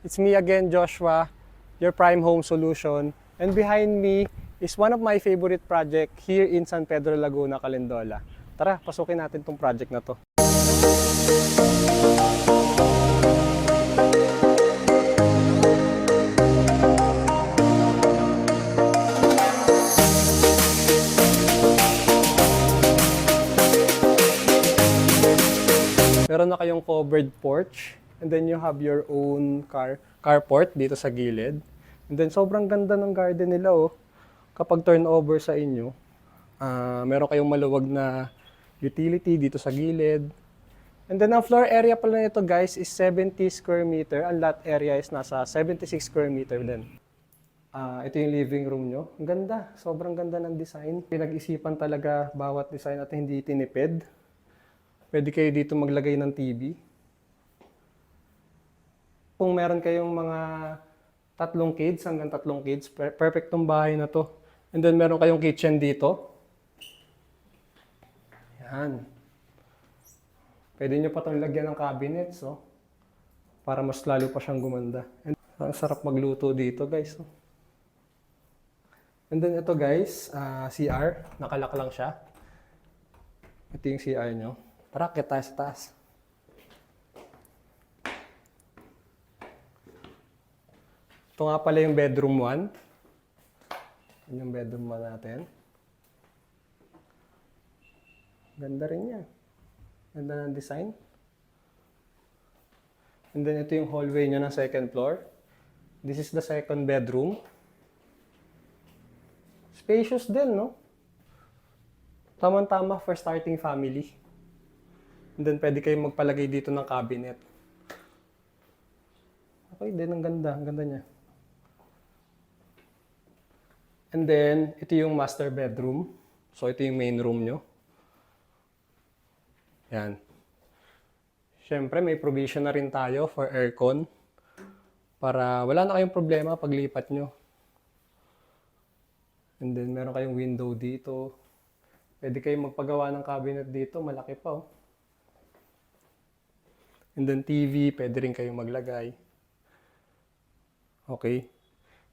It's me again, Joshua, your Prime Home Solution. And behind me is one of my favorite project here in San Pedro, Laguna, Calindola. Tara, pasukin natin tong project na to. Meron na kayong covered porch, and then you have your own carport dito sa gilid. And then sobrang ganda ng garden nila oh. Kapag turnover sa inyo, meron kayong maluwag na utility dito sa gilid. And then ang floor area pala nito guys is 70 square meter. Ang lot area is nasa 76 square meter din. Ito yung living room nyo. Ang ganda. Sobrang ganda ng design. Pinag-isipan talaga bawat design at hindi tinipid. Pwede kayo dito maglagay ng TV. Kung meron kayong mga 3 kids, hanggang 3 kids, perfect tong bahay na to. And then meron kayong kitchen dito. Yan. Pwede nyo pa itong lagyan ng cabinets, oh, para mas lalo pa siyang gumanda. And ang sarap magluto dito, guys. Oh. And then ito, guys, CR. Nakalak lang siya. Ito yung CR nyo. Tara, kita tayo sa taas. Ito nga pala yung bedroom 1. Yan yung bedroom 1 natin. Ganda rin niya. Ganda ng design. And then ito yung hallway niya ng second floor. This is the second bedroom. Spacious din, no? Tama-tama for starting family. And then pwede kayong magpalagay dito ng cabinet. Okay din, ang ganda. Ang ganda niya. And then, ito yung master bedroom. So, ito yung main room nyo. Yan. Siyempre, may provision na rin tayo for aircon. Para wala na kayong problema paglipat nyo. And then, meron kayong window dito. Pwede kayong magpagawa ng cabinet dito. Malaki pa, oh. And then, TV. Pwede rin kayong maglagay. Okay.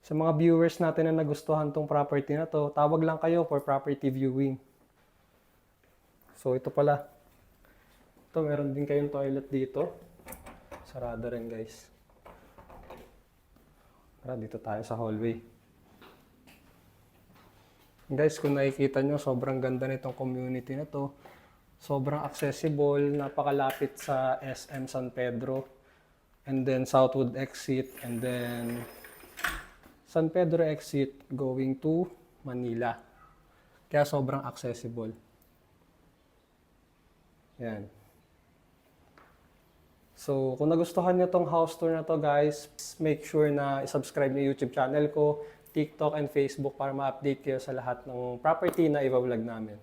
Sa mga viewers natin na nagustuhan tong property na to, tawag lang kayo for property viewing. So, ito pala. Ito, meron din kayong toilet dito. Sarado rin, guys. Tara, dito tayo sa hallway. Guys, kung nakikita nyo, sobrang ganda nitong community na to. Sobrang accessible, napakalapit sa SM San Pedro. And then, Southwood exit. And then, San Pedro exit going to Manila. Kaya sobrang accessible. Yan. So, kung nagustuhan nyo tong house tour na to guys, make sure na i-subscribe nyo YouTube channel ko, TikTok and Facebook para ma-update kayo sa lahat ng property na i-vlog namin.